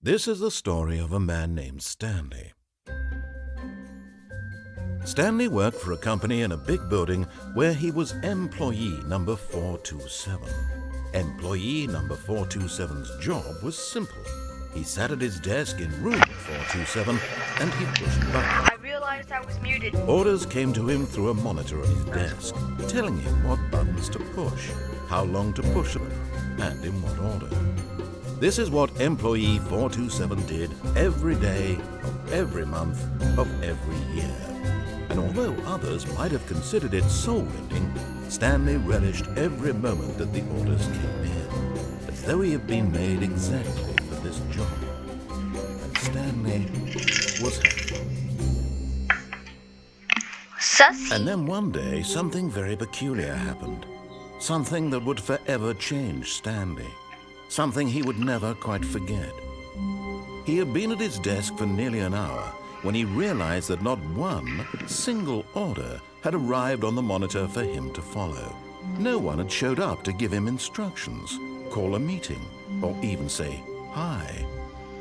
This is the story of a man named Stanley. Stanley worked for a company in a big building where he was employee number 427. Employee number 427's job was simple. He sat at his desk in room 427 and he pushed buttons. I realized I was muted. Orders came to him through a monitor on his desk, telling him what buttons to push, how long to push them, and in what order. This is what employee 427 did every day of every month of every year. And although others might have considered it soul-ending, Stanley relished every moment that the orders came in, as though he had been made exactly for this job. And Stanley was happy. Sussy. And then one day, something very peculiar happened. Something that would forever change Stanley. Something he would never quite forget. He had been at his desk for nearly an hour when he realized that not one single order had arrived on the monitor for him to follow. No one had showed up to give him instructions, call a meeting, or even say hi.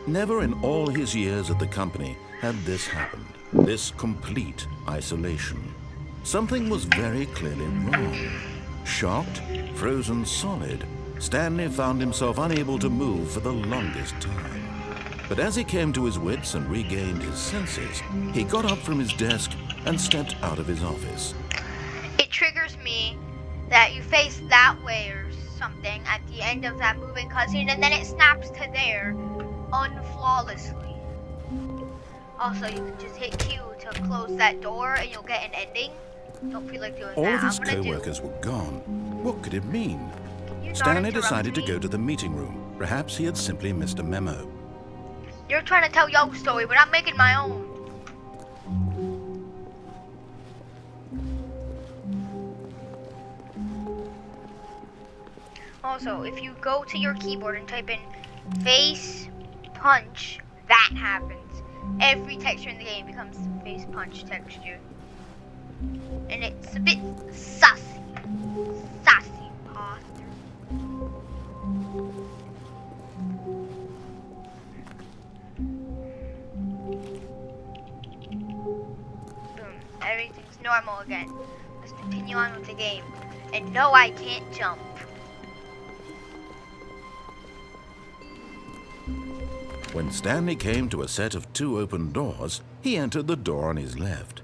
Never in all his years at the company had this happened, this complete isolation. Something was very clearly wrong. Shocked, frozen solid, Stanley found himself unable to move for the longest time. But as he came to his wits and regained his senses, he got up from his desk and stepped out of his office. It triggers me that you face that way or something at the end of that moving cutscene, and then it snaps to there unflawlessly. Also, you can just hit Q to close that door and you'll get an ending. Don't feel like doing All that. of his co-workers were gone. What could it mean? Stanley decided to go to the meeting room. Perhaps he had simply missed a memo. You're trying to tell your story, but I'm making my own. Also, if you go to your keyboard and type in face punch, that happens. Every texture in the game becomes face punch texture. And it's a bit sassy. Sassy posture. Boom. Everything's normal again. Let's continue on with the game. And no, I can't jump. When Stanley came to a set of 2 open doors, he entered the door on his left.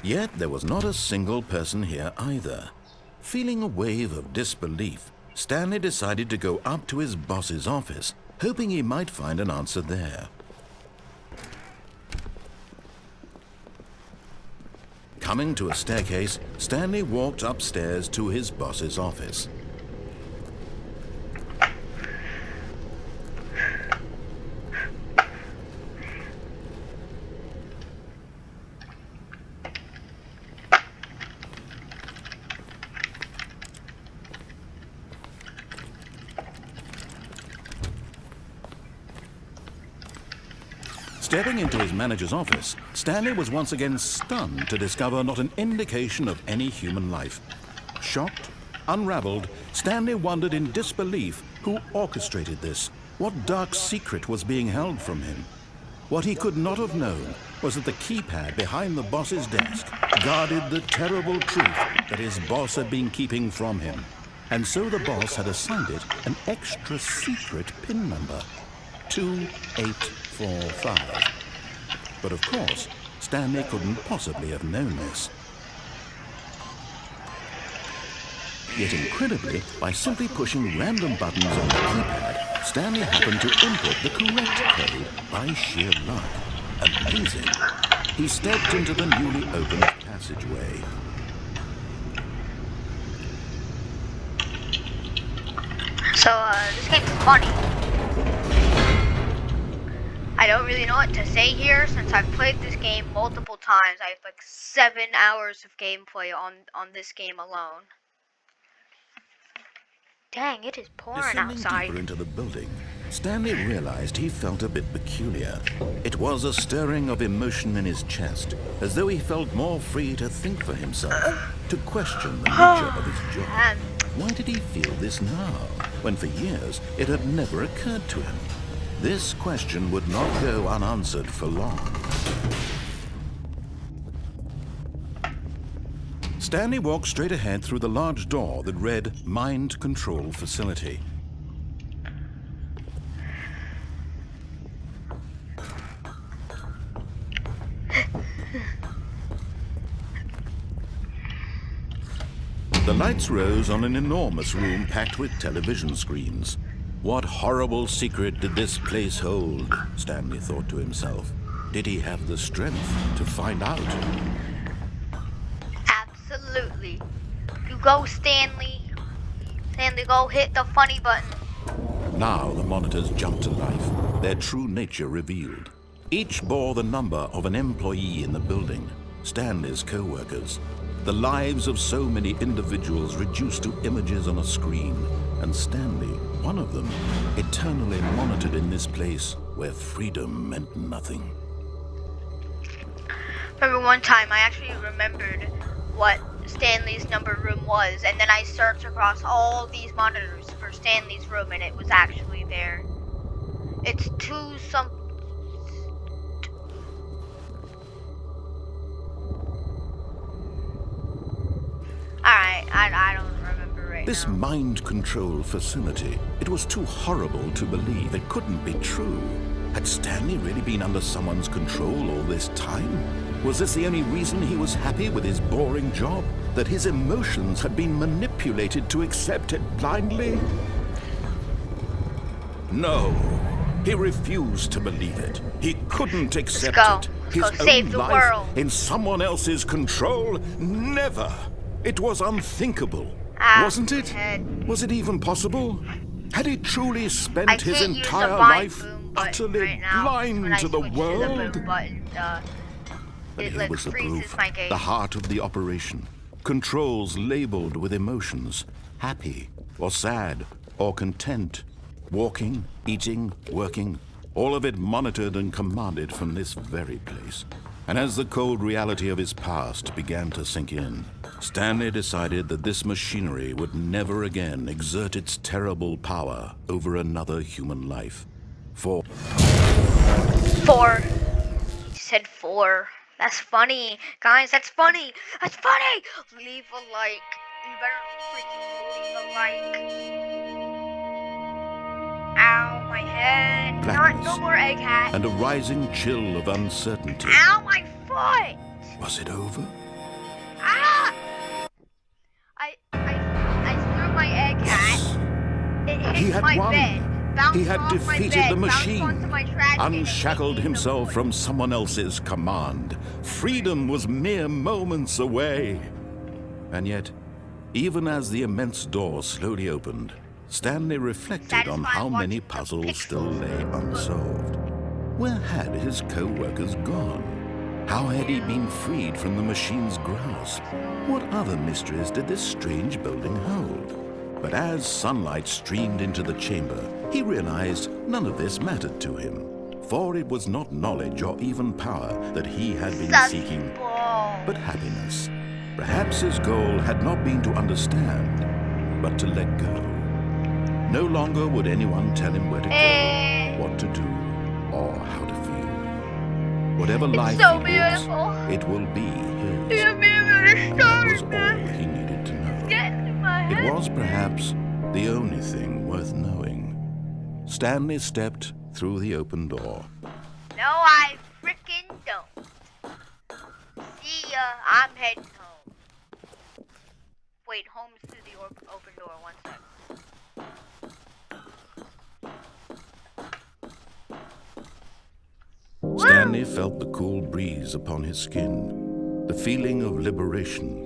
Yet there was not a single person here either. Feeling a wave of disbelief, Stanley decided to go up to his boss's office, hoping he might find an answer there. Coming to a staircase, Stanley walked upstairs to his boss's office. Stepping into his manager's office, Stanley was once again stunned to discover not an indication of any human life. Shocked, unraveled, Stanley wondered in disbelief who orchestrated this, what dark secret was being held from him. What he could not have known was that the keypad behind the boss's desk guarded the terrible truth that his boss had been keeping from him. And so the boss had assigned it an extra secret PIN number, 2845. But of course, Stanley couldn't possibly have known this. Yet incredibly, by simply pushing random buttons on the keypad, Stanley happened to input the correct code by sheer luck. Amazing. He stepped into the newly opened passageway. So, this game's funny. I don't really know what to say here since I've played this game multiple times. I have like 7 hours of gameplay on this game alone. Dang, it is pouring Descending outside. deeper into the building, Stanley realized he felt a bit peculiar. It was a stirring of emotion in his chest, as though he felt more free to think for himself, to question the nature of his job. Why did he feel this now, when for years it had never occurred to him? This question would not go unanswered for long. Stanley walked straight ahead through the large door that read Mind Control Facility. The lights rose on an enormous room packed with television screens. What horrible secret did this place hold? Stanley thought to himself. Did he have the strength to find out? Absolutely. You go, Stanley. Stanley, go hit the funny button. Now the monitors jumped to life, their true nature revealed. Each bore the number of an employee in the building, Stanley's co-workers. The lives of so many individuals reduced to images on a screen, and Stanley, one of them, eternally monitored in this place where freedom meant nothing. Remember one time I actually remembered what Stanley's number room was, and then I searched across all these monitors for Stanley's room, and it was actually there. It's 2 something. Alright, I don't remember right This now. mind control facility, it was too horrible to believe. It couldn't be true. Had Stanley really been under someone's control all this time? Was this the only reason he was happy with his boring job? That his emotions had been manipulated to accept it blindly? No, he refused to believe it. He couldn't accept go. it. Let's His go save own the life world. in someone else's control? Never. It was unthinkable. Wasn't it? Head. Was it even possible? Had he truly I spent his can't use the entire bind life boom button utterly right now. blind When I to the switch world? To the boom button, But it here like was the freezes proof, my game. the heart of the operation. Controls labeled with emotions, happy or sad or content. Walking, eating, working, all of it monitored and commanded from this very place. And as the cold reality of his past began to sink in, Stanley decided that this machinery would never again exert its terrible power over another human life. For 4. He said 4. That's funny. Guys, that's funny. That's funny! Leave a like. You better freaking leave a like. Ow, my head. Blackness. No more egg hat. and a rising chill of uncertainty. Ow, my foot! Was it over? Ah! I threw my egg hat. It hit He had my won. bed. Bounced He had off my defeated bed, the bounced machine, onto my trash can, and unshackled hit me in the himself foot. from someone else's command. Freedom was mere moments away. And yet, even as the immense door slowly opened, Stanley reflected on how many puzzles still lay unsolved. Where had his co-workers gone? How had he been freed from the machine's grasp? What other mysteries did this strange building hold? But as sunlight streamed into the chamber, he realized none of this mattered to him, for it was not knowledge or even power that he had been seeking, but happiness. Perhaps his goal had not been to understand, but to let go. No longer would anyone tell him where to go, what to do, or how to feel. Whatever life so he lives, beautiful. it will be his. Give me a That was star. all he needed to know. Get in my It head. was perhaps the only thing worth knowing. Stanley stepped through the open door. No, I frickin' don't. See ya. I'm heading home. Wait, home's through the open door. One sec. Stanley felt the cool breeze upon his skin, the feeling of liberation,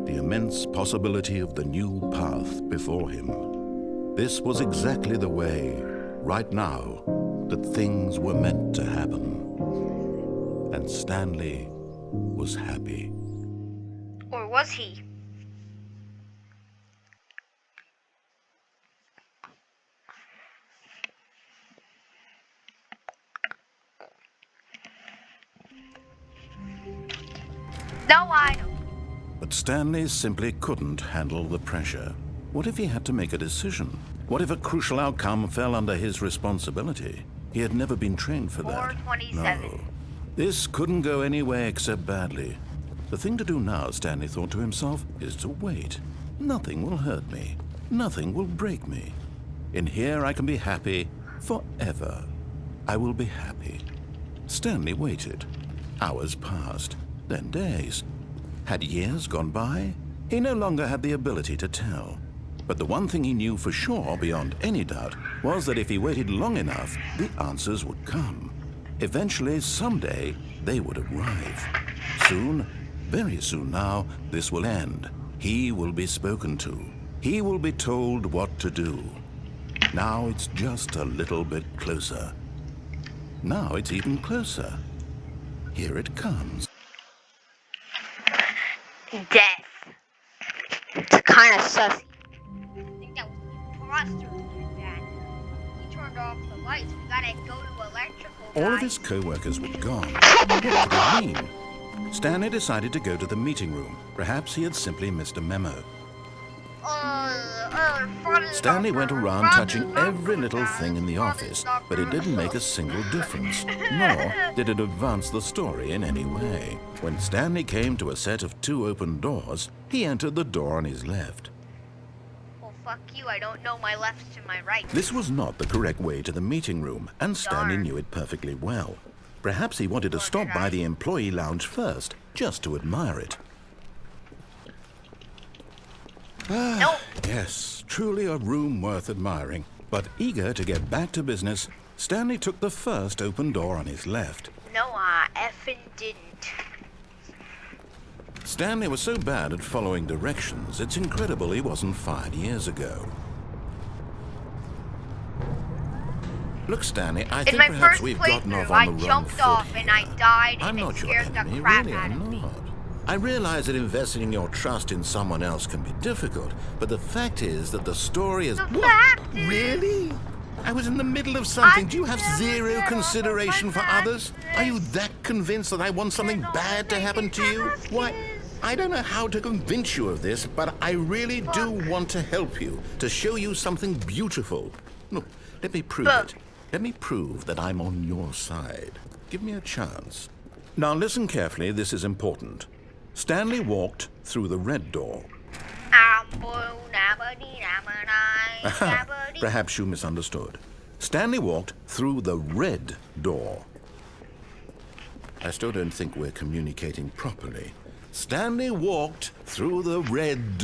the immense possibility of the new path before him. This was exactly the way, right now, that things were meant to happen. And Stanley was happy. Or was he? No, I don't. But Stanley simply couldn't handle the pressure. What if he had to make a decision? What if a crucial outcome fell under his responsibility? He had never been trained for that. 427. No. This couldn't go any way except badly. The thing to do now, Stanley thought to himself, is to wait. Nothing will hurt me. Nothing will break me. In here I can be happy forever. I will be happy. Stanley waited. Hours passed, then days. Had years gone by? He no longer had the ability to tell. But the one thing he knew for sure, beyond any doubt, was that if he waited long enough, the answers would come. Eventually, someday, they would arrive. Soon, very soon now, this will end. He will be spoken to. He will be told what to do. Now it's just a little bit closer. Now it's even closer. Here it comes. Death. It's kind of sussy. I think that was the imposter who did that. He turned off the lights. We gotta go to electrical. All of guys. his co-workers were gone. What could it mean? Stanley decided to go to the meeting room. Perhaps he had simply missed a memo. Stanley went around touching every little thing in the office, but it didn't make a single difference, nor did it advance the story in any way. When Stanley came to a set of 2 open doors, he entered the door on his left. Well, fuck you. I don't know my left to my right. This was not the correct way to the meeting room, and Stanley Darn. knew it perfectly well. Perhaps he wanted to stop by the employee lounge first, just to admire it. Nope. Yes, truly a room worth admiring. But eager to get back to business, Stanley took the first open door on his left. No, I effing didn't. Stanley was so bad at following directions, it's incredible he wasn't fired years ago. Look, Stanley, I In think my perhaps first we've gotten playthrough, off I on the wrong jumped foot off here. and I died I'm and not it your scared enemy, the crap really, out I'm of me. not. I realize that investing your trust in someone else can be difficult, but the fact is that the story is... The What? fact is- Really? I was in the middle of something. I Do you have never zero get off of consideration my for others? mattress. Are you that convinced that I want something Get off bad to my happen to you? mattress. Why, I don't know how to convince you of this, but I really do want to help you, to show you something beautiful. Look, let me prove But- it. Let me prove that I'm on your side. Give me a chance. Now listen carefully, this is important. Stanley walked through the red door. Perhaps you misunderstood. Stanley walked through the red door. I still don't think we're communicating properly. Stanley walked through the red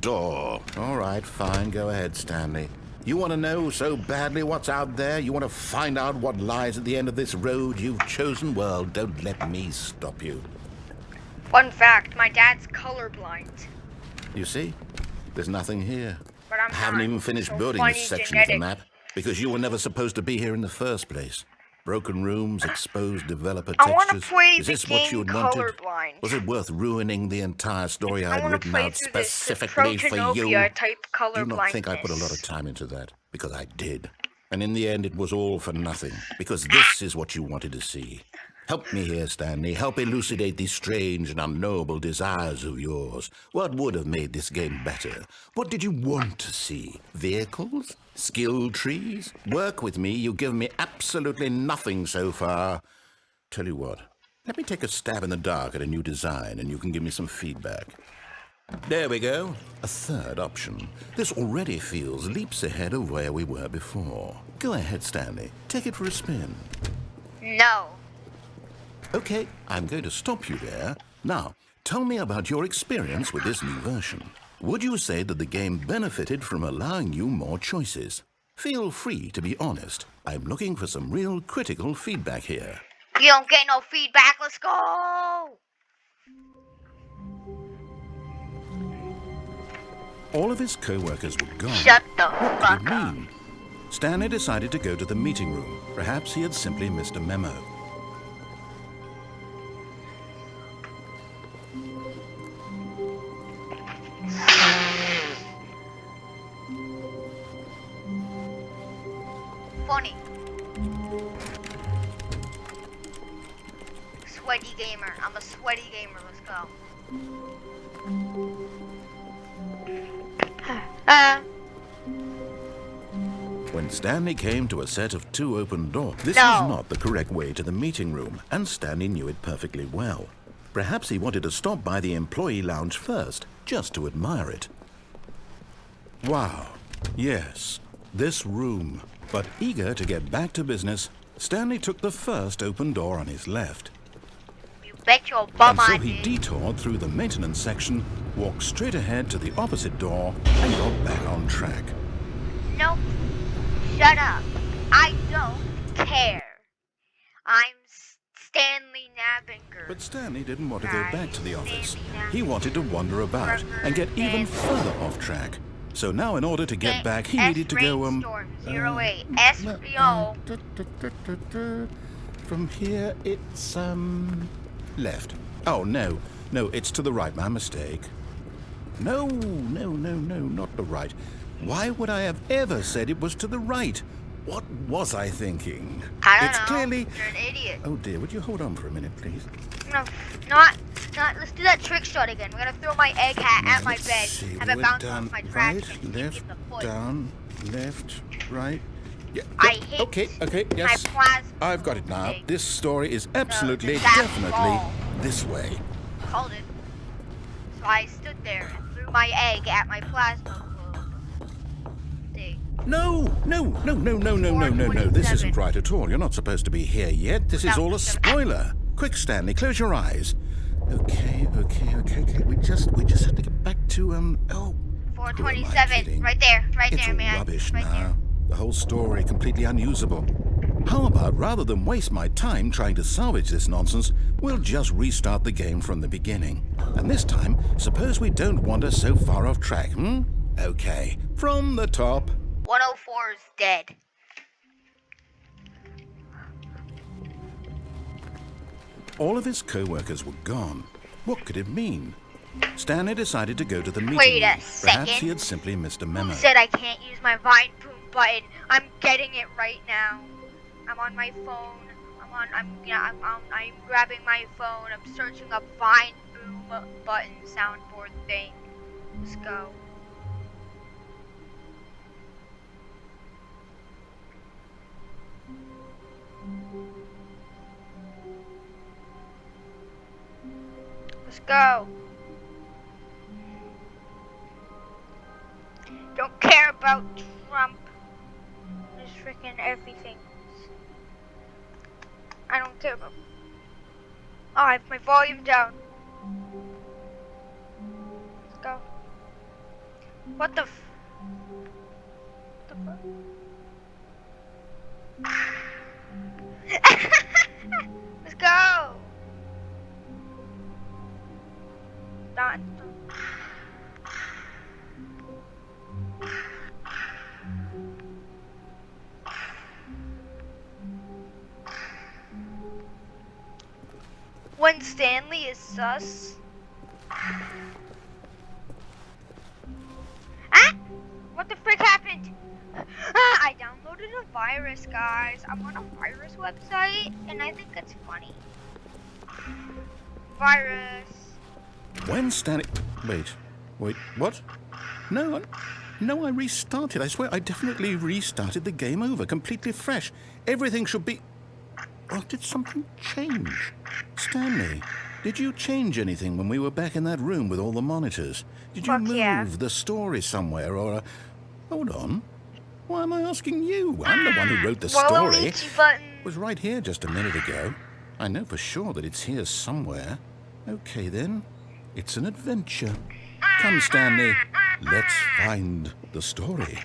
door. All right, fine. Go ahead, Stanley. You want to know so badly what's out there? You want to find out what lies at the end of this road you've chosen? Well, don't let me stop you. Fun fact, my dad's colorblind. You see? There's nothing here. But I'm I haven't not. even finished So building funny this section of the genetic. map because you were never supposed to be here in the first place. Broken rooms, exposed developer I wanna textures. play Is the this what you game had wanted? colorblind. Was it worth ruining the entire story I I'd want to written play out through this specifically for you? Protopia type Do not think I put a lot colorblindness. of time into that, because I did. And in the end, it was all for nothing, because this is what you wanted to see. Help me here, Stanley. Help elucidate these strange and unknowable desires of yours. What would have made this game better? What did you want to see? Vehicles? Skill trees? Work with me. You've given me absolutely nothing so far. Tell you what, Let me take a stab in the dark at a new design and you can give me some feedback. There we go. A third option. This already feels leaps ahead of where we were before. Go ahead, Stanley. Take it for a spin. No. Okay, I'm going to stop you there. Now, tell me about your experience with this new version. Would you say that the game benefited from allowing you more choices? Feel free to be honest. I'm looking for some real critical feedback here. You don't get no feedback. Let's go. All of his co-workers were gone. Shut the What fuck could it up. mean? Stanley decided to go to the meeting room. Perhaps he had simply missed a memo. Funny. Sweaty gamer. I'm a sweaty gamer. Let's go. When Stanley came to a set of 2 open doors, this No. was not the correct way to the meeting room, and Stanley knew it perfectly well. Perhaps he wanted to stop by the employee lounge first, just to admire it. Wow, yes, this room. But eager to get back to business, Stanley took the first open door on his left. You bet your bum And so I he did. detoured through the maintenance section, walked straight ahead to the opposite door, and got back on track. Nope. Shut up. I don't care. I'm Stanley Nabinger. But Stanley didn't want to go back to the office. Stanley He wanted to wander about and get even further off track. So now in order to get back, he needed to go, Rainstorm 08 SBO. From here, it's, left. Oh, no, it's to the right, my mistake. No, not the right. Why would I have ever said it was to the right? What was I thinking? I don't It's know. clearly... You're an idiot. Oh dear, would you hold on for a minute, please? No, not. Let's do that trick shot again. We're gonna throw my egg hat at my Let's bed. see, Have we it went bounce down, off my trash right, can hit me left, in the foot. down, left, right. Yeah, I yeah, hit okay, yes. my plasma. I've got it now. thing. This story is absolutely, that definitely ball. this way. Called it. So I stood there and threw my egg at my plasma thing. No. This isn't right at all. You're not supposed to be here yet. This is No, all a just- spoiler. Quick, Stanley, close your eyes. Okay. We just have to get back to, oh. Who am I 427. kidding? Right there, It's all man. rubbish right now. There. The whole story completely unusable. How about, rather than waste my time trying to salvage this nonsense, we'll just restart the game from the beginning. And this time, suppose we don't wander so far off track, Okay, from the top. 104 is dead. All of his co-workers were gone. What could it mean? Stanley decided to go to the meeting Wait a room. Perhaps second. he had simply missed a memo. Who said I can't use my Vine Boom button? I'm getting it right now. I'm on my phone. I'm grabbing my phone. I'm searching up Vine Boom button soundboard thing. Let's go. Let's go. Don't care about Trump. There's freaking everything. I don't care about. Oh, I have my volume down. Let's go. What the f? What the fuck? Let's go. Done. When Stanley is sus. Ah! What the frick happened? I downloaded a virus, guys. I'm on a virus website, and I think it's funny. Virus. When Stanley... Wait, what? No, I restarted. I swear, I definitely restarted the game over, completely fresh. Everything should be... Or did something change? Stanley, did you change anything when we were back in that room with all the monitors? Did you Fuck move yeah. the story somewhere or... Hold on. Why am I asking you? I'm the one who wrote the story. Waluigi button. It was right here just a minute ago. I know for sure that it's here somewhere. Okay then. It's an adventure. Come, Stanley. Let's find the story.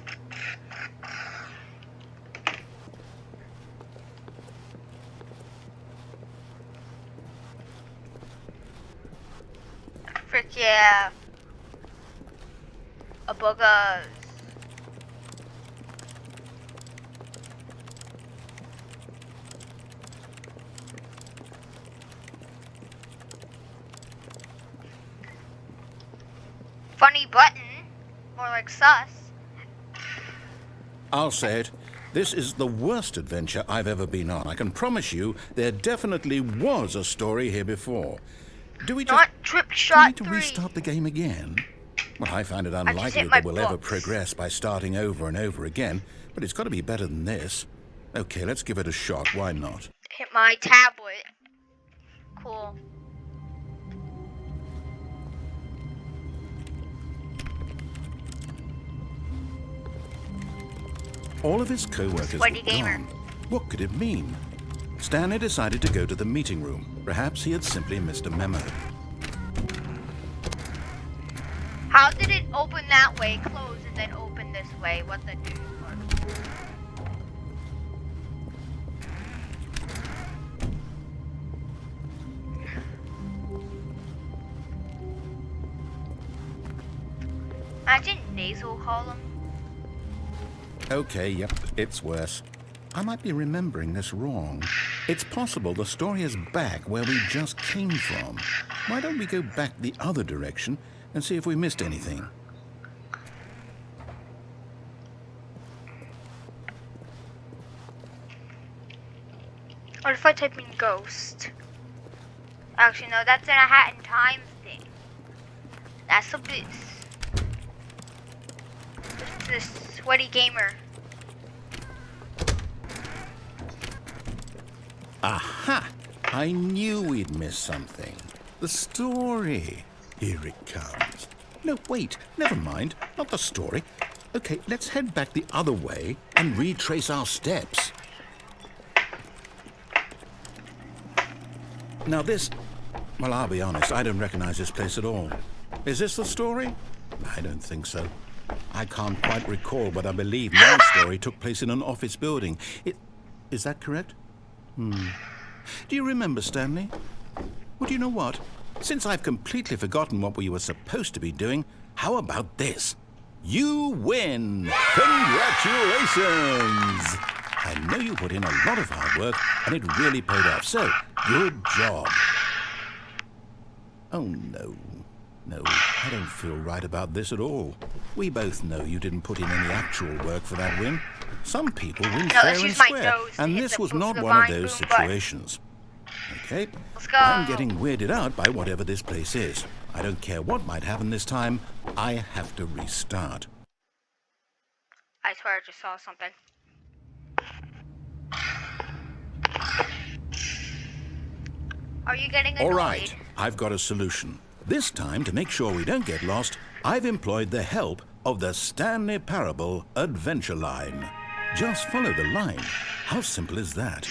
Frick yeah. A bugger. Funny button. More like sus. I'll say it. This is the worst adventure I've ever been on. I can promise you there definitely was a story here before. Do we just... Not trip do we shot need to 3. restart the game again? Well, I find it just unlikely hit my that we'll ever books. progress by starting over and over again, but it's got to be better than this. Okay, let's give it a shot. Why not? Hit my tablet. Cool. All of his co-workers were Sweaty gamer. gone. What could it mean? Stanley decided to go to the meeting room. Perhaps he had simply missed a memo. How did it open that way, close, and then open this way? What the dude? Imagine nasal column. Okay, yep, it's worse. I might be remembering this wrong. It's possible the story is back where we just came from. Why don't we go back the other direction and see if we missed anything? What if I type in ghost? Actually, no, that's in a Hat in Time thing. That's a bit. This sweaty gamer. Aha! I knew we'd missed something. The story. Here it comes. No, wait, never mind. Not the story. Okay, let's head back the other way and retrace our steps. Now this... Well, I'll be honest, I don't recognize this place at all. Is this the story? I don't think so. I can't quite recall, but I believe my story took place in an office building. Is that correct? Do you remember, Stanley? Well, do you know what? Since I've completely forgotten what we were supposed to be doing, how about this? You win! Congratulations! I know you put in a lot of hard work, and it really paid off, so good job. Oh, no. No, I don't feel right about this at all. We both know you didn't put in any actual work for that win. Some people win fair let's and use my square, nose to and hit this the was boom, not the one of vine those boom button. situations. Okay? Let's go. I'm getting weirded out by whatever this place is. I don't care what might happen this time. I have to restart. I swear I just saw something. Are you getting annoyed? All right, I've got a solution. This time, to make sure we don't get lost, I've employed the help of the Stanley Parable Adventure Line. Just follow the line. How simple is that?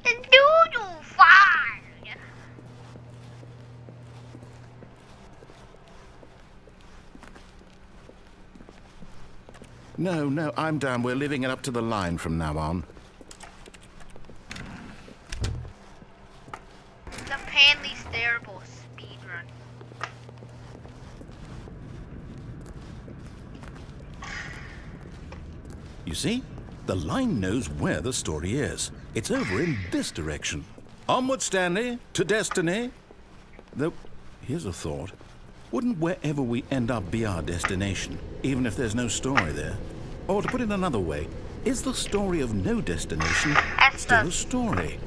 The doodle fine. No, I'm down. We're living it up to the line from now on. The Panley Stairable speedrun. You see? The line knows where the story is. It's over in this direction. Onward, Stanley, to destiny. Though, here's a thought. Wouldn't wherever we end up be our destination, even if there's no story there? Or to put it another way, is the story of no destination That's still the- a story?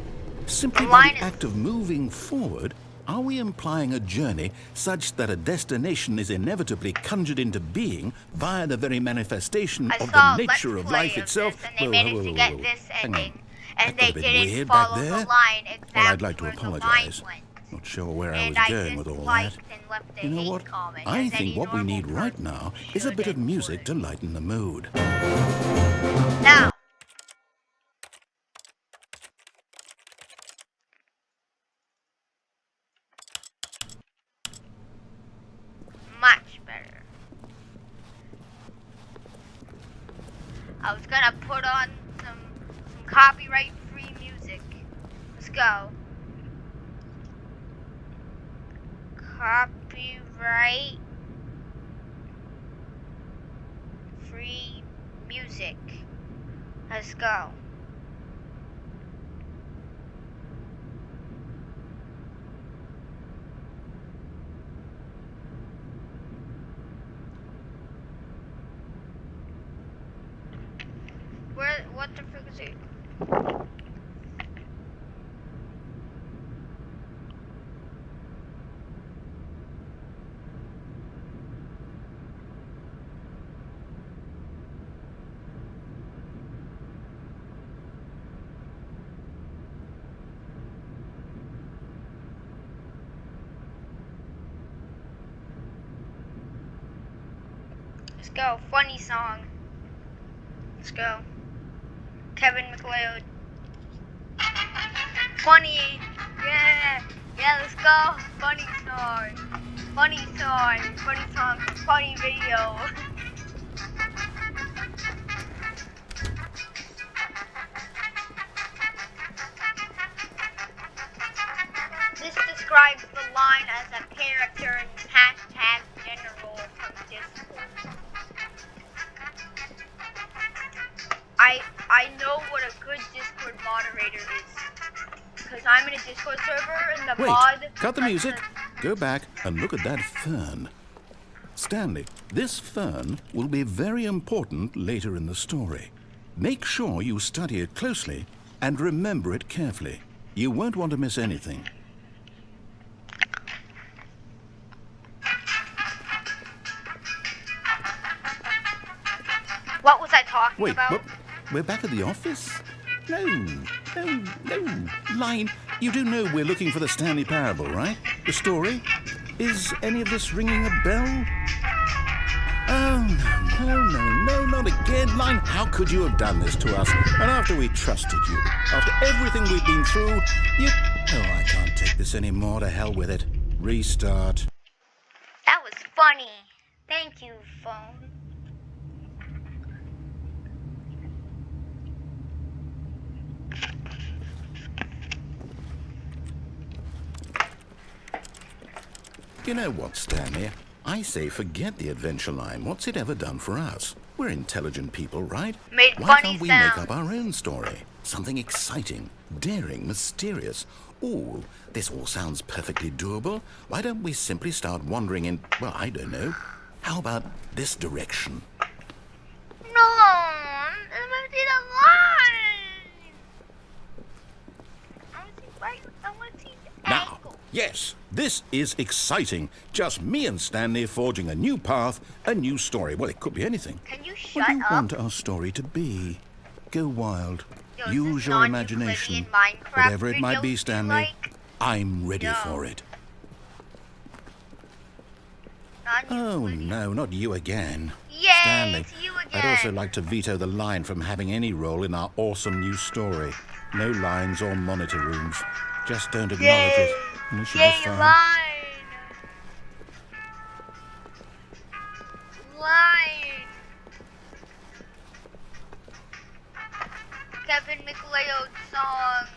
Simply the by line the is- act of moving forward, Are we implying a journey such that a destination is inevitably conjured into being via the very manifestation I of saw the a nature Let's of Play life of itself? this, and they managed to get this Hang on. ending, and That got they a bit didn't weird back follow there. the line exactly Well, I'd like to where the apologize. line went. Not sure where I was And I going with all that. disliked and left a You know hate what? comment, I as think any what we normal need right person now is a should bit of and music would. to lighten the mood. Now, much better. I was gonna put on some copyright-free music. Let's go. Copyright-free music. Let's go. What the frick is it? Let's go. Funny song. Let's go. Kevin MacLeod. Funny. Yeah. Yeah, let's go. Funny song. Funny song. Funny song. Funny video. This describes the line as a character in hashtag general from Discord. I know what a good Discord moderator is. Because I'm in a Discord server and the Wait, mod... cut the music. Go back and look at that fern. Stanley, this fern will be very important later in the story. Make sure you study it closely and remember it carefully. You won't want to miss anything. What was I talking Wait, about? what? We're back at the office? No. Line, you do know we're looking for the Stanley Parable, right? The story? Is any of this ringing a bell? Oh, no, not again. Line, how could you have done this to us? And after we trusted you, after everything we've been through, you... Oh, I can't take this anymore. To hell with it. Restart. That was funny. Thank you, phone. You know what, Stanley? I say forget the adventure line. What's it ever done for us? We're intelligent people, right? Made Why funny can't we make sounds. up our own story? Something exciting, daring, mysterious. Ooh, this all sounds perfectly doable. Why don't we simply start wandering in, well, I don't know. How about this direction? No, I'm gonna see the line. I want to see right. I want to see the Now, angle. yes, this is exciting. Just me and Stanley forging a new path, a new story. Well, it could be anything. Can you What shut do you up? want our story to be? Go wild. Yo, is Use this your non-Euclidean imagination. Minecraft Whatever it might videos be, you Stanley, like? I'm ready No. for it. Non-Euclidean. Oh, no, not you again. Yay, Stanley, it's you again. I'd also like to veto the line from having any role in our awesome new story. No lines or monitor rooms. Just don't acknowledge Yay. it. And it should Yay, be fine. line. Kevin MacLeod song,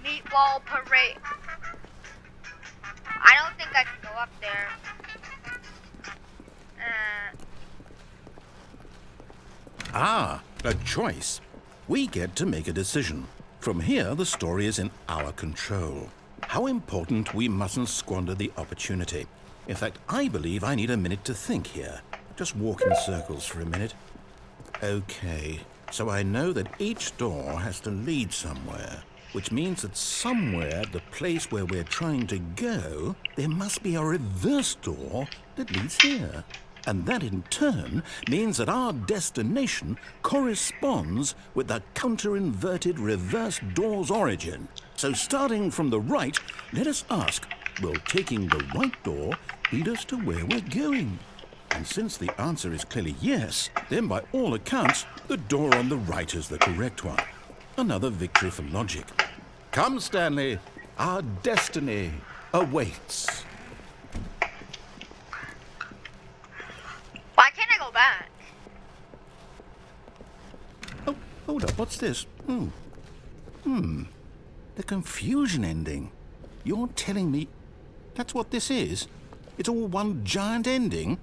Meatball Parade. I don't think I can go up there. Ah, a choice. We get to make a decision. From here, the story is in our control. How important we mustn't squander the opportunity. In fact, I believe I need a minute to think here. Just walk in circles for a minute. Okay, so I know that each door has to lead somewhere. which means that somewhere at the place where we're trying to go, there must be a reverse door that leads here. And that in turn means that our destination corresponds with the counter-inverted reverse door's origin. So starting from the right, let us ask, will taking the right door lead us to where we're going? And since the answer is clearly yes, then by all accounts, the door on the right is the correct one. Another victory for logic. Come, Stanley, our destiny awaits. Why can't I go back? Oh, hold up, what's this? The confusion ending. You're telling me that's what this is? It's all one giant ending?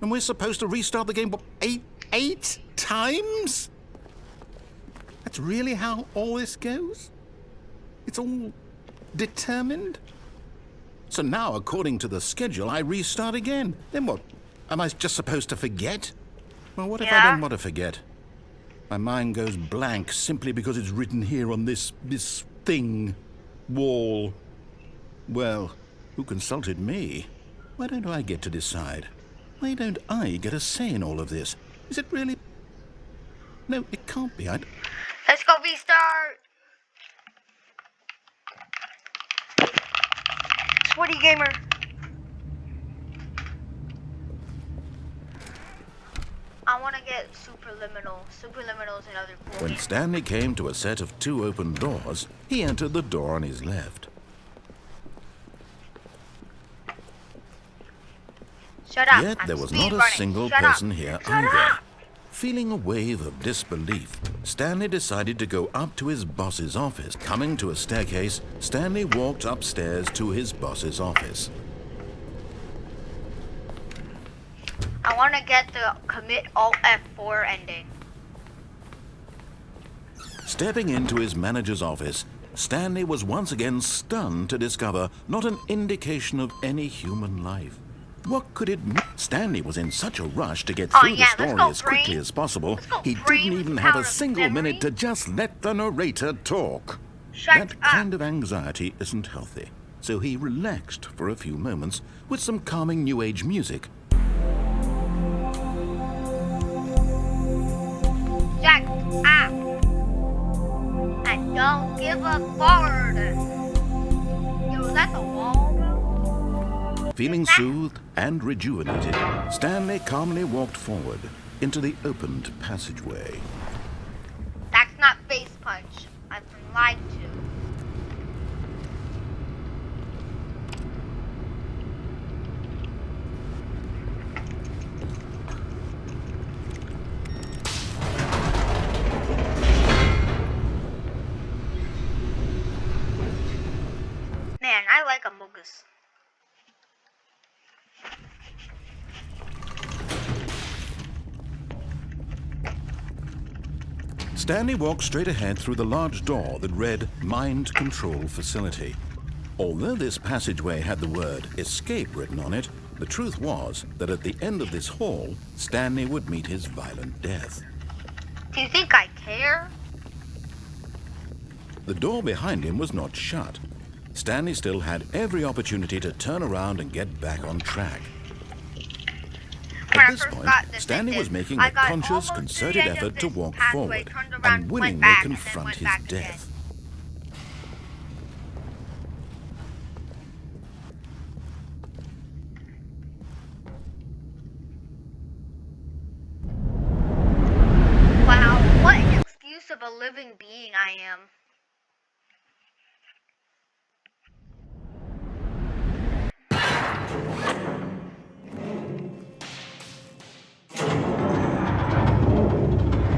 And we're supposed to restart the game, what, eight times? That's really how all this goes? It's all determined? So now, according to the schedule, I restart again. Then what? Am I just supposed to forget? Well, what if I don't want to forget? My mind goes blank simply because it's written here on this thing, wall. Well, who consulted me? Why don't I get to decide? Why don't I get a say in all of this? Is it really? No, it can't be. Let's go restart. Sweaty gamer. I want to get Superliminal. Superliminal's another cool When game. Stanley came to a set of 2 open doors, he entered the door on his left. Shut up. Yet I'm there was not a speedrunning. single Shut person up. here Shut either. up. Feeling a wave of disbelief, Stanley decided to go up to his boss's office. Coming to a staircase, Stanley walked upstairs to his boss's office. I want to get the commit Alt F4 ending. Stepping into his manager's office, Stanley was once again stunned to discover not an indication of any human life. What could it mean? Stanley was in such a rush to get through the story as quickly as possible, he didn't even have a single minute to just let the narrator talk. That kind of anxiety isn't healthy, so he relaxed for a few moments with some calming New Age music. Shut up. And don't give up forward. Yo, is that the wall, bro? Feeling soothed and rejuvenated, Stanley calmly walked forward into the opened passageway. That's not face punch. I've been lied to. Man, I like Amogus. Stanley walked straight ahead through the large door that read Mind Control Facility. Although this passageway had the word escape written on it, the truth was that at the end of this hall, Stanley would meet his violent death. Do you think I care? The door behind him was not shut. Stanley still had every opportunity to turn around and get back on track. At this point, Stanley was making a conscious, concerted effort to walk forward and willingly confront his death. Wow, what an excuse of a living being I am.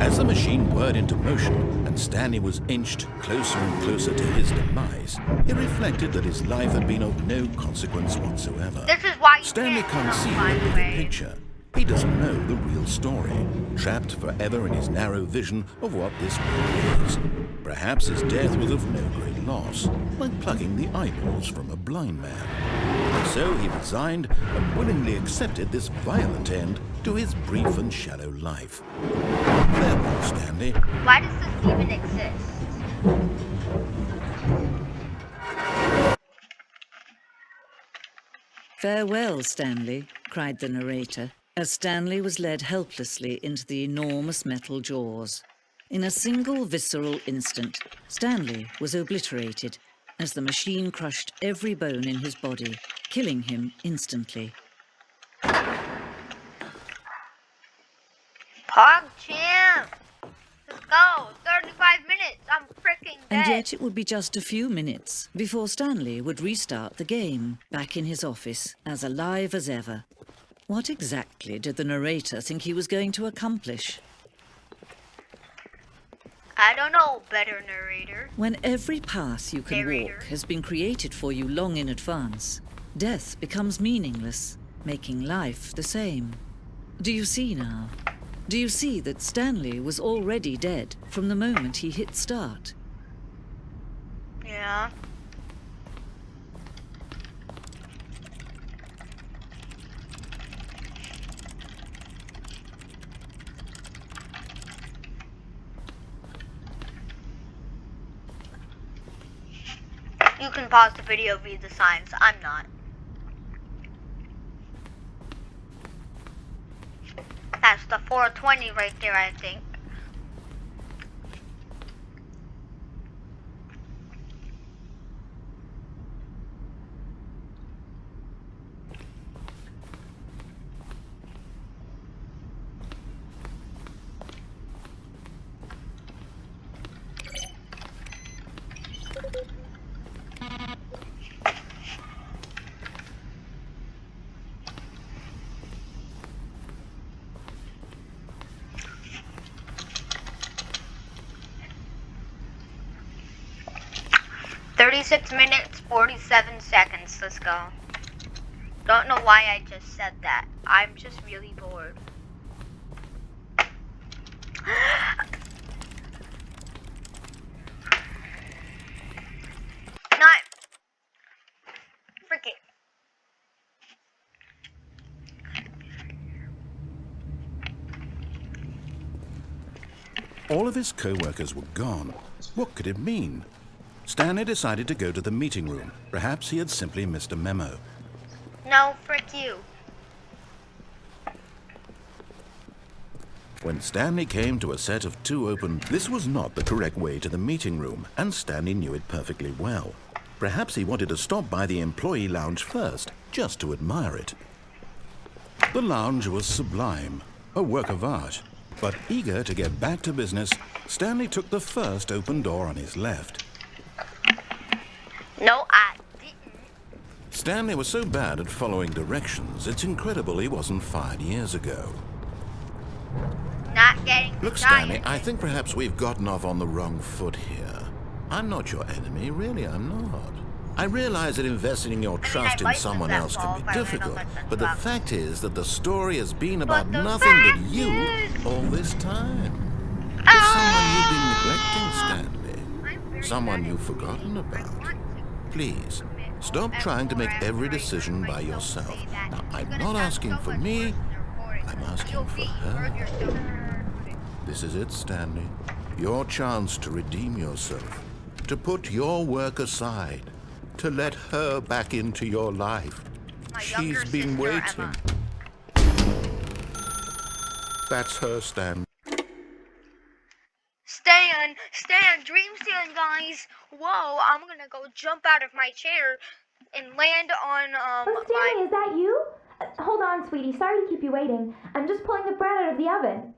As the machine whirred into motion and Stanley was inched closer and closer to his demise, he reflected that his life had been of no consequence whatsoever. This is why you Stanley can't see by the the bigger way. picture. He doesn't know the real story, trapped forever in his narrow vision of what this world is. Perhaps his death was of no great loss, like plucking the eyeballs from a blind man. So he resigned and willingly accepted this violent end to his brief and shallow life. Farewell, Stanley. Why does this even exist? "Farewell, Stanley," cried the narrator, as Stanley was led helplessly into the enormous metal jaws. In a single visceral instant, Stanley was obliterated as the machine crushed every bone in his body, killing him instantly. PogChamp! Let's go! 35 minutes! I'm freaking dead! And yet it would be just a few minutes before Stanley would restart the game, back in his office, as alive as ever. What exactly did the narrator think he was going to accomplish? I don't know, better narrator. When every path you can Narrator. walk has been created for you long in advance, death becomes meaningless, making life the same. Do you see now? Do you see that Stanley was already dead from the moment he hit start? Yeah. You can pause the video, read the signs. I'm not. That's the 420 right there, I think. "36 minutes, 47 seconds. Let's go." Don't know why I just said that. I'm just really bored. Not. Frick it. All of his co-workers were gone. What could it mean? Stanley decided to go to the meeting room. Perhaps he had simply missed a memo. No, frick you. When Stanley came to a set of 2 open, this was not the correct way to the meeting room, and Stanley knew it perfectly well. Perhaps he wanted to stop by the employee lounge first, just to admire it. The lounge was sublime, a work of art. But eager to get back to business, Stanley took the first open door on his left. No, I didn't. Stanley was so bad at following directions, it's incredible he wasn't fired years ago. Not getting Look, Stanley, I think perhaps we've gotten off on the wrong foot here. I'm not your enemy, really, I'm not. I realize that investing your trust in someone else can be difficult, but the fact is that the story has been about nothing but you all this time. There's someone you've been neglecting, Stanley. Someone you've forgotten about. Please, stop trying to make every decision by yourself. Now, I'm not asking for me, I'm asking for her. This is it, Stanley. Your chance to redeem yourself, to put your work aside, to let her back into your life. She's been waiting. That's her, Stan. Stan, Dream Stand, guys. Whoa, I'm gonna go jump out of my chair and land on, Oh, Stanley, is that you? Hold on, sweetie. Sorry to keep you waiting. I'm just pulling the bread out of the oven.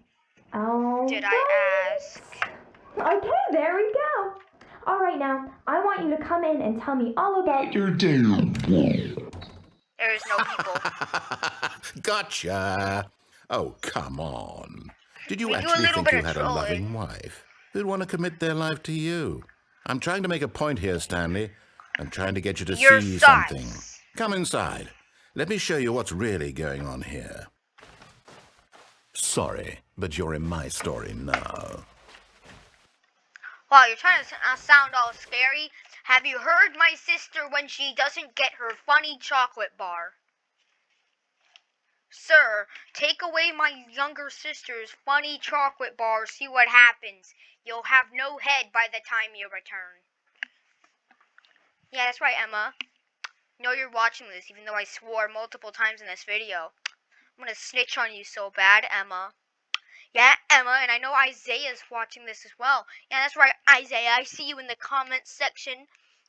Oh. Did I ask? Okay, there we go. All right, now, I want you to come in and tell me all about your day. There is no people. Gotcha. Oh, come on. Did you We do a actually little think bit you of had a trolling. loving wife who'd want to commit their life to you? I'm trying to make a point here, Stanley. I'm trying to get you to You're see sus. something. Come inside. Let me show you what's really going on here. Sorry, but you're in my story now. Wow, you're trying to sound all scary. Have you heard my sister when she doesn't get her funny chocolate bar? Sir, take away my younger sister's funny chocolate bar, see what happens. You'll have no head by the time you return. Yeah, that's right, Emma. know you're watching this, even though I swore multiple times in this video. I'm gonna snitch on you so bad, Emma. Yeah, Emma, and I know Isaiah's watching this as well. Yeah, that's right, Isaiah. I see you in the comments section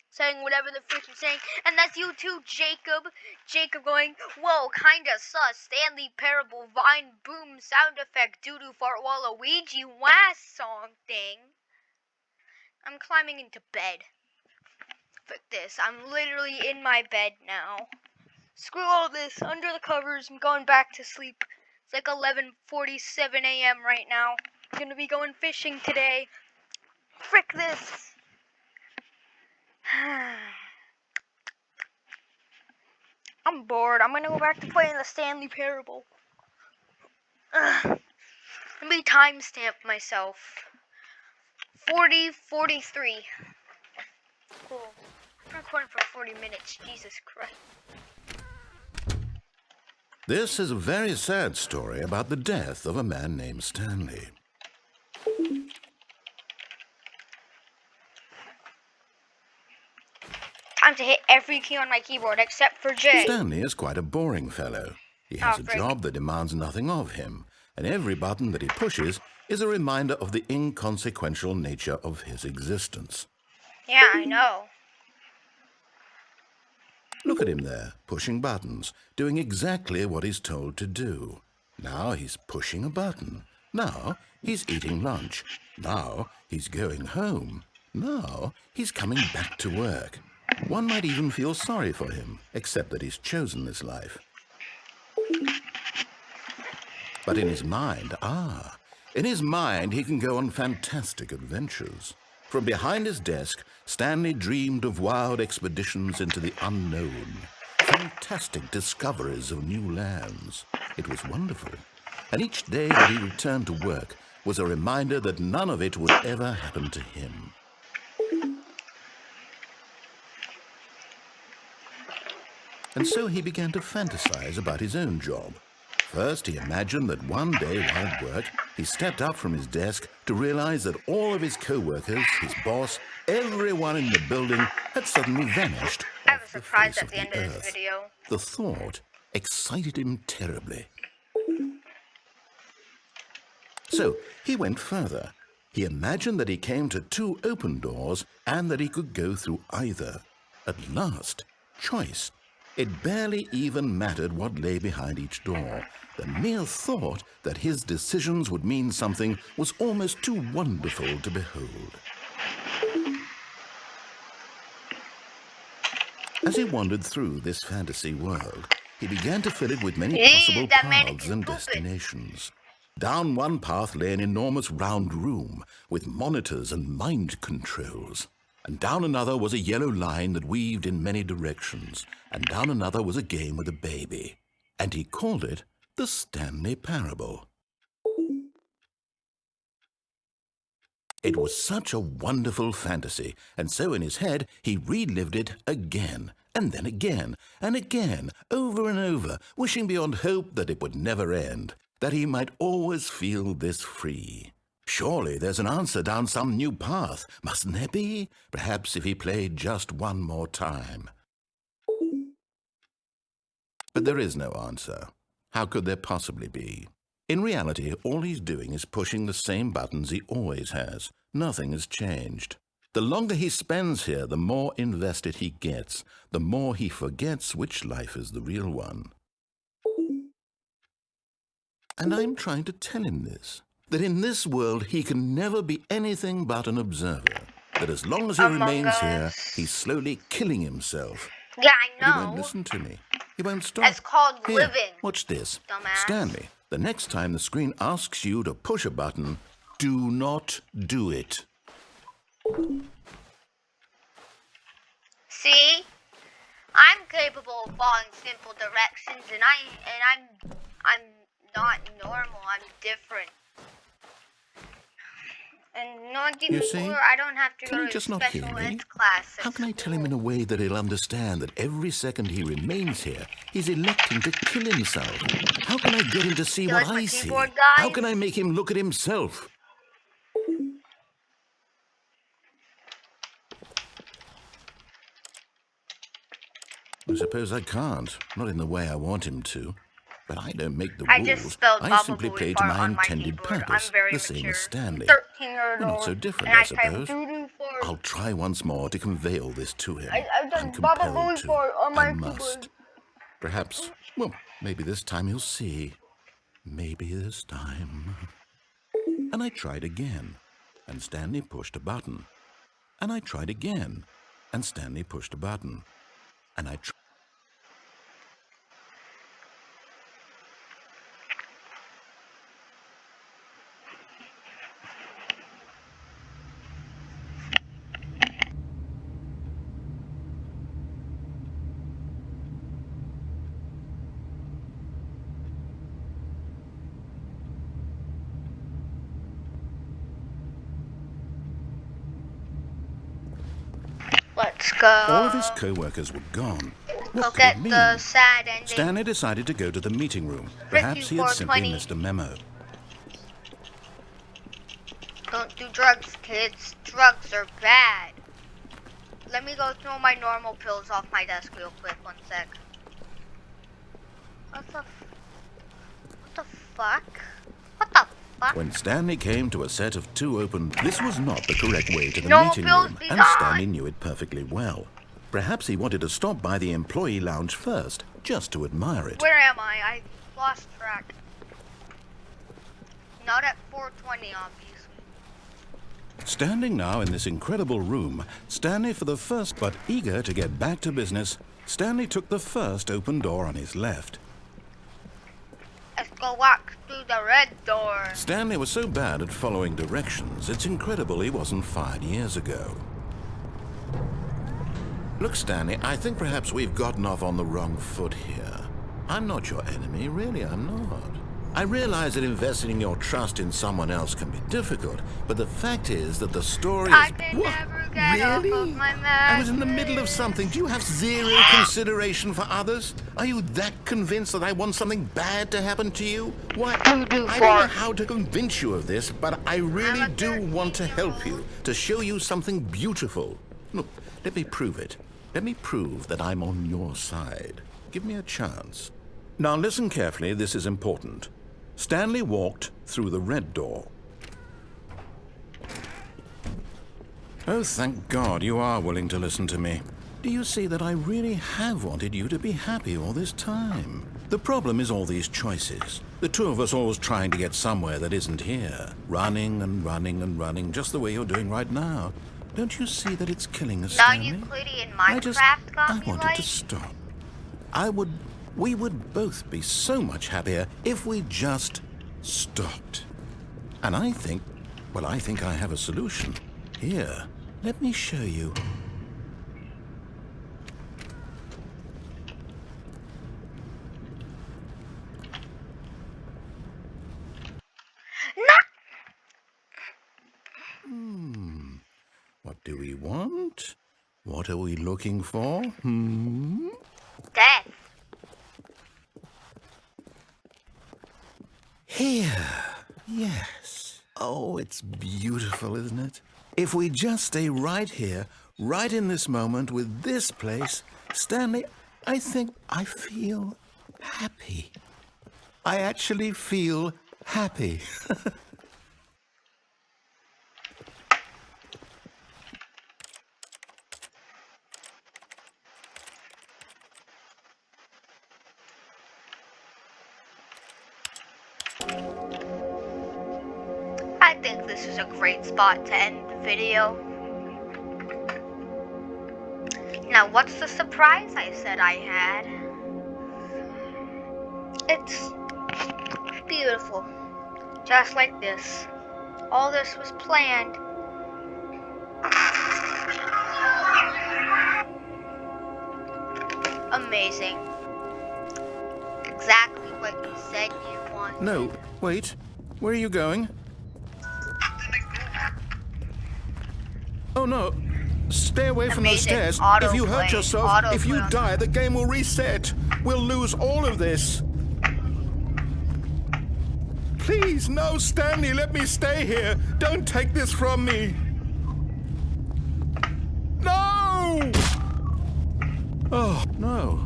saying whatever the frick you're saying. And that's you too, Jacob. Jacob going, whoa, kinda sus. Stanley Parable, Vine, boom, sound effect, doo-doo, fart, Waluigi, was song thing. I'm climbing into bed. Fuck this. I'm literally in my bed now. Screw all this. Under the covers. I'm going back to sleep. It's like 11:47 a.m. right now. I'm gonna be going fishing today. Frick this. I'm bored. I'm gonna go back to playing the Stanley Parable. Let me timestamp myself. 40:43. Cool. I'm recording for 40 minutes. Jesus Christ. This is a very sad story about the death of a man named Stanley. Time to hit every key on my keyboard except for J. Stanley is quite a boring fellow. He has a frick. job that demands nothing of him, and every button that he pushes is a reminder of the inconsequential nature of his existence. Yeah, I know. Look at him there, pushing buttons, doing exactly what he's told to do. Now he's pushing a button. Now he's eating lunch. Now he's going home. Now he's coming back to work. One might even feel sorry for him, except that he's chosen this life. But in his mind, he can go on fantastic adventures. From behind his desk, Stanley dreamed of wild expeditions into the unknown, fantastic discoveries of new lands. It was wonderful, and each day that he returned to work was a reminder that none of it would ever happen to him. And so he began to fantasize about his own job. First, he imagined that one day while at work, he stepped up from his desk to realize that all of his co-workers, his boss, everyone in the building had suddenly vanished I have a off the surprise face at the end of this earth. video. The thought excited him terribly. So he went further. He imagined that he came to two open doors and that he could go through either. At last, choice. It barely even mattered what lay behind each door. The mere thought that his decisions would mean something was almost too wonderful to behold. As he wandered through this fantasy world, he began to fill it with many possible that man paths is and pooping. destinations. Down one path lay an enormous round room with monitors and mind controls. And down another was a yellow line that weaved in many directions. And down another was a game with a baby. And he called it the Stanley Parable. It was such a wonderful fantasy, and so in his head he relived it again, and then again, and again, over and over, wishing beyond hope that it would never end, that he might always feel this free. Surely there's an answer down some new path, mustn't there be? Perhaps if he played just one more time. But there is no answer. How could there possibly be? In reality, all he's doing is pushing the same buttons he always has. Nothing has changed. The longer he spends here, the more invested he gets, the more he forgets which life is the real one. And I'm trying to tell him this, that in this world he can never be anything but an observer, that as long as he Among remains here, Us. he's slowly killing himself. Yeah, But he I won't know. listen to me. He won't stop. That's called Here, living. watch this. Dumbass. Stanley, the next time the screen asks you to push a button, do not do it. See? I'm capable of following simple directions, and I'm not normal. I'm different. And not even You see? cooler, I don't have to Can go he to just not special hear me? ed class. How can I tell him in a way that he'll understand that every second he remains here, he's electing to kill himself? How can I get him to see You what like my I see? keyboard, How guys? can I make him look at himself? I suppose I can't. Not in the way I want him to. But I don't make the I rules. just spelled I Baba simply Booey play to fart my on my intended keyboard. purpose, I'm very the same mature. as Stanley. 13-year-old. We're not so different, and I I type suppose. doo-doo fart. I'll try once more to convey all this to him. I've done I'm Baba compelled Booey to. fart on my I must. keyboard. Perhaps, well, maybe this time he'll see. Maybe this time. And I tried again, and Stanley pushed a button. And I tried again, and Stanley pushed a button. And I tried. Let's go. All of his co-workers were gone. What Look could it at mean? the sad ending. Stanley decided to go to the meeting room. Perhaps he had simply 420. missed a memo. Don't do drugs, kids. Drugs are bad. Let me go throw my normal pills off my desk real quick. 1 sec. What the fuck? What the fuck? When Stanley came to a set of 2 open, this was not the correct way to the No, meeting Bill's room, be and gone. Stanley knew it perfectly well. Perhaps he wanted to stop by the employee lounge first, just to admire it. Where am I? I lost track. Not at 420, obviously. Standing now in this incredible room, Stanley for the first, but eager to get back to business, Stanley took the first open door on his left. Let's go walk through the red door. Stanley was so bad at following directions, it's incredible he wasn't fired years ago. Look, Stanley, I think perhaps we've gotten off on the wrong foot here. I'm not your enemy, really, I'm not. I realize that investing your trust in someone else can be difficult, but the fact is that the story I is... can What? never get off Really? of my I was in the mattress. middle of something. Do you have zero consideration for others? Are you that convinced that I want something bad to happen to you? Why, I don't know how to convince you of this, but I really I'm a do want to help 13-year-old. you, to show you something beautiful. Look, let me prove it. Let me prove that I'm on your side. Give me a chance. Now listen carefully, this is important. Stanley walked through the red door. Oh, thank God you are willing to listen to me. Do you see that I really have wanted you to be happy all this time? The problem is all these choices. The 2 of us always trying to get somewhere that isn't here. Running and running and running, just the way you're doing right now. Don't you see that it's killing us, Stanley? Non-Euclidean I Minecraft got me wanted like. to stop. We would both be so much happier if we just stopped. And I think I have a solution. Here, let me show you. What do we want? What are we looking for? Death. Here. Yes. Oh, it's beautiful, isn't it? If we just stay right here, right in this moment with this place, Stanley, I think I feel happy. I actually feel happy. I think this is a great spot to end the video. Now, what's the surprise I said I had? It's beautiful. Just like this. All this was planned. Amazing. Exactly what you said you wanted. No, wait. Where are you going? Oh, no. Stay away from those Amazing. stairs. If you hurt Autoplay. yourself, if you Autoplay. die, the game will reset. We'll lose all of this. Please, no, Stanley, let me stay here. Don't take this from me. No! Oh. No.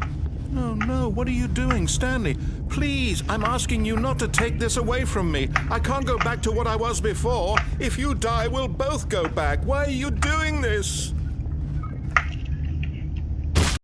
No, no, what are you doing, Stanley? Please, I'm asking you not to take this away from me. I can't go back to what I was before. If you die, we'll both go back. Why are you doing this?